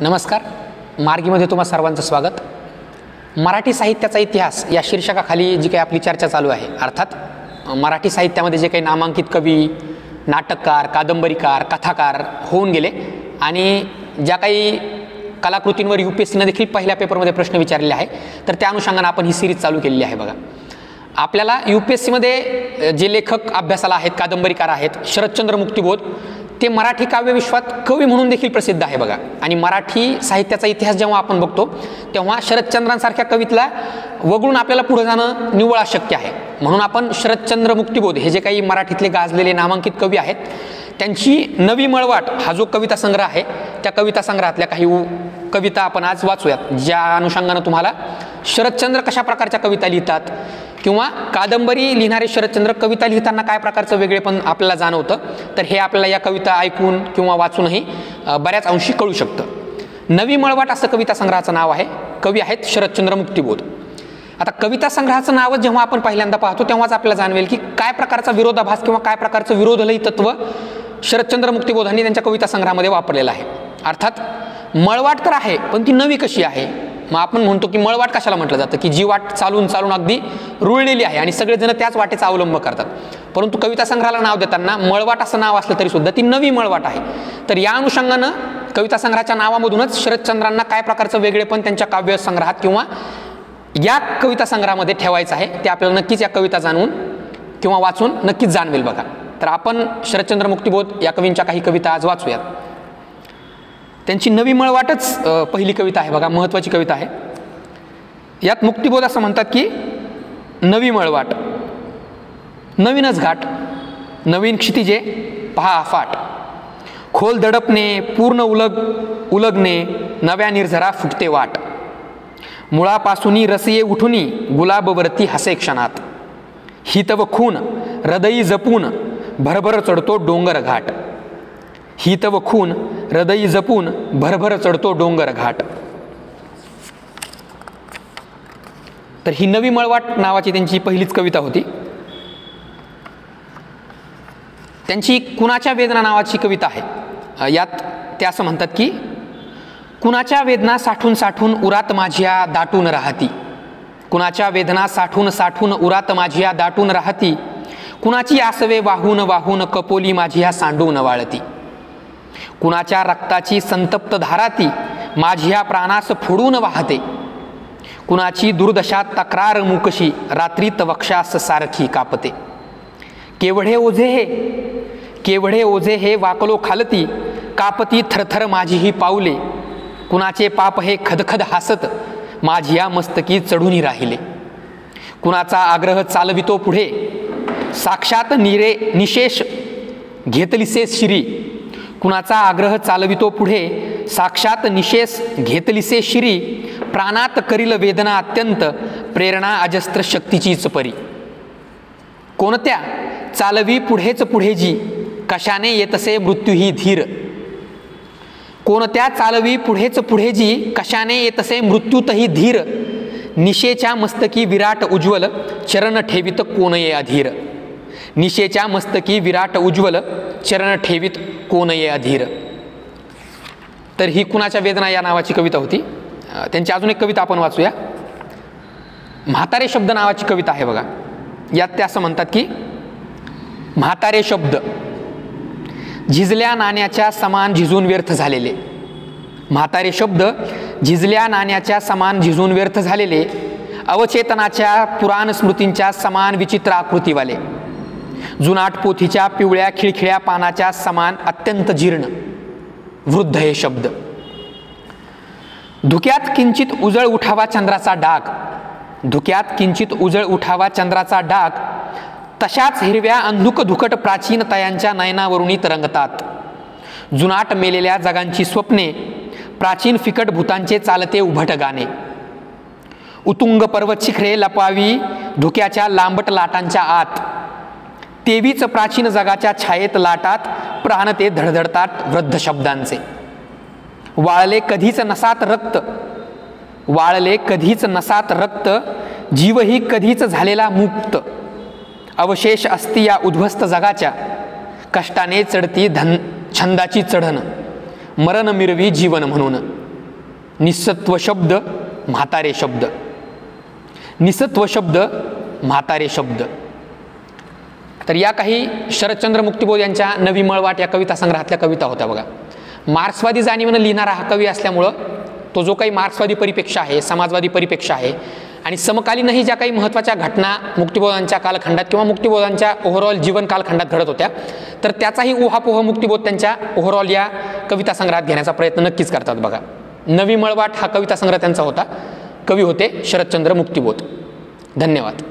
नमस्कार. मार्गीमध्ये तुम्हा सर्वांचं स्वागत. मराठी साहित्याचा इतिहास या शीर्षकाखाली जी काही आपली चर्चा चालू आहे, अर्थात मराठी साहित्यामध्ये जे काही नामांकित कवी, नाटककार, कादंबरीकार, कथाकार होऊन गेले आणि ज्या काही कलाकृतींवर UPSCनं देखील पहिल्या पेपरमध्ये प्रश्न विचारलेले आहे, तर त्या अनुषंगाने आपण ही सिरीज चालू केलेली आहे. बघा, आपल्याला UPSCमध्ये जे लेखक अभ्यासाला आहेत, कादंबरीकार आहेत, शरदचंद्र मुक्तिबोध, ते मराठी काव्यविश्वात कवी म्हणून देखील प्रसिद्ध आहे. बघा, आणि मराठी साहित्याचा इतिहास जेव्हा आपण बघतो तेव्हा शरदचंद्रांसारख्या कवीतला वगळून आपल्याला पुढे जाणं निव्वळ अशक्य आहे. म्हणून आपण शरदचंद्र मुक्तिबोध हे जे काही मराठीतले गाजलेले नामांकित कवी आहेत, त्यांची नवी मळवाट हा जो कविता संग्रह आहे, त्या कविता संग्रहातल्या काही कविता आपण आज वाचूयात, ज्या अनुषंगानं तुम्हाला शरदचंद्र कशा प्रकारच्या कविता लिहितात किंवा कादंबरी लिहिणारे शरदचंद्र कविता लिहिताना काय प्रकारचं वेगळेपण आपल्याला जाणवतं, तर हे आपल्याला या कविता ऐकून किंवा वाचूनही बऱ्याच अंशी कळू शकतं. नवी मळवाट असं कविता संग्रहाचं नाव आहे. कवी आहेत शरदचंद्र मुक्तिबोध. आता कविता संग्रहाचं नाव जेव्हा आपण पहिल्यांदा पाहतो तेव्हाच आपल्याला जाणवेल की काय प्रकारचा विरोधाभास किंवा काय प्रकारचं विरोधलयी तत्व शरदचंद्र मुक्तिबोधांनी त्यांच्या कविता संग्रहामध्ये वापरलेलं आहे. अर्थात मळवाट तर आहे, पण ती नवी कशी आहे? मग आपण म्हणतो की मळवाट कशाला म्हटलं जातं, की जी वाट चालून चालून अगदी रुळलेली आहे आणि सगळेजण त्याच वाटेचा अवलंब करतात. परंतु कविता संग्रहाला नाव देताना मळवाट असं नाव असलं तरी सुद्धा ती नवी मळवाट आहे. तर या अनुषंगानं कविता संग्रहाच्या नावामधूनच शरदचंद्रांना काय प्रकारचं वेगळेपण त्यांच्या काव्य संग्रहात किंवा या कविता संग्रहामध्ये ठेवायचं आहे, ते आपल्याला नक्कीच या कविता जाणून किंवा वाचून नक्कीच जाणवेल. बघा, तर आपण शरदचंद्र मुक्तिबोध या कवींच्या काही कविता आज वाचूयात. त्यांची नवी मळवाटच पहिली कविता आहे. बघा, महत्त्वाची कविता आहे. यात मुक्तिबोध असं म्हणतात की नवी मळवाट, नवीनच घाट, नवीन क्षितिजे पहा अफाट, खोल दडपणे पूर्ण उलगणे, नव्या निर्झरा फुटते वाट, मुळापासूनी रसिये उठुनी गुलाबवरती हसे क्षणात, हितव खून हृदयी जपून भरभर चढतो डोंगर घाट, हितव खून हृदयी जपून भरभर चढतो डोंगर घाट. तर ही नवी मळवाट नावाची त्यांची पहिलीच कविता होती. त्यांची कुणाच्या वेदना नावाची कविता आहे. यात ते असं म्हणतात की कुणाच्या वेदना साठून साठून उरात माझ्या दाटून राहती, कुणाच्या वेदना साठून साठून उरात माझ्या दाटून राहती, कुणाची आसवे वाहून वाहून कपोली माझ्या सांडून वाळती, कुणाच्या रक्ताची संतप्त धाराती माझ्या प्राणास फोडून वाहते, कुणाची दुर्दशा तक्रार मुकशी रात्रीत वक्षास सारखी कापते, केवढे ओझे हे वाकलो खालती, कापती थरथर माझी ही पाऊले, कुणाचे पाप हे खदखद हासत माझ्या मस्तकी चढून राहिले, कुणाचा आग्रह चालवितो पुढे साक्षात निशेष घेतलीसे शिरी, कुणाचा आग्रह चालवितो पुढे साक्षात निशेष घेतलीसे शिरी, प्राणात करील वेदना अत्यंत प्रेरणा अजस्त्र शक्तीचीच परी, कोणत्या चालवी पुढेच पुढे जी कशाने येतसे मृत्यू ही धीर, कोणत्या चालवी पुढेच पुढे जी कशाने येतसे मृत्यूतही धीर, निशेच्या मस्तकी विराट उज्ज्वल चरण ठेवित कोण ये अधीर, निशेच्या मस्तकी विराट उज्ज्वल चरण ठेवित कोण ये अधीर. तर ही कुणाच्या वेदना या नावाची कविता होती. त्यांची अजून एक कविता आपण वाचूया. म्हातारे शब्द नावाची कविता आहे. बघा, यात ते असं म्हणतात की म्हातारे शब्द झिजल्या नाण्याच्या समान झिजून व्यर्थ झालेले, म्हातारे शब्द झिजल्या नाण्याच्या समान झिजून व्यर्थ झालेले, अवचेतनाच्या पुराण स्मृतींच्या समान विचित्र आकृतीवाले, जुनाट पोथीच्या पिवळ्या खिळखिळ्या पानाच्या समान अत्यंत जीर्ण, वृद्ध हे शब्द. धुक्यात किंचित उजळ उठावा चंद्राचा डाग, धुक्यात किंचित उजळ उठावा चंद्राचा डाग, तशाच हिरव्या अंधुक धुकट प्राचीन तयांच्या नयनावरुणी तरंगतात, जुनाट मेलेल्या जगांची स्वप्ने, प्राचीन फिकट भूतांचे चालते उभट गाणे, उतुंग पर्वत शिखरे लपावी धुक्याच्या लांबट लाटांच्या आत, तेवीच प्राचीन जगाच्या छायेत लाटात प्राण ते धडधडतात वृद्ध शब्दांचे, वाळले कधीच नसात रक्त, जीवही कधीच झालेला मुक्त, अवशेष असती या उद्ध्वस्त जगाच्या, कष्टाने चढती छंदाची चढण, मरण मिरवी जीवन म्हणून. निसत्व शब्द म्हातारे शब्द, निसत्व शब्द म्हातारे शब्द. तर या काही शरदचंद्र मुक्तिबोध यांच्या नवी मळवाट या कविता संग्रहातल्या कविता होत्या बघा. मार्क्सवादी जाणीवेनं लिहिणारा हा कवी असल्यामुळं तो जो काही मार्क्सवादी परिप्रेक्ष्य आहे, समाजवादी परिप्रेक्ष्य आहे आणि समकालीनही ज्या काही महत्त्वाच्या घटना मुक्तिबोधांच्या कालखंडात किंवा मुक्तिबोधांच्या ओव्हरऑल जीवन कालखंडात घडत होत्या, तर त्याचाही उहापोह मुक्तिबोध त्यांच्या ओव्हरऑल या कविता संग्रहात घेण्याचा प्रयत्न नक्कीच करतात बघा. नवी मळवाट हा कविता संग्रह त्यांचा होता. कवी होते शरदचंद्र मुक्तिबोध. धन्यवाद.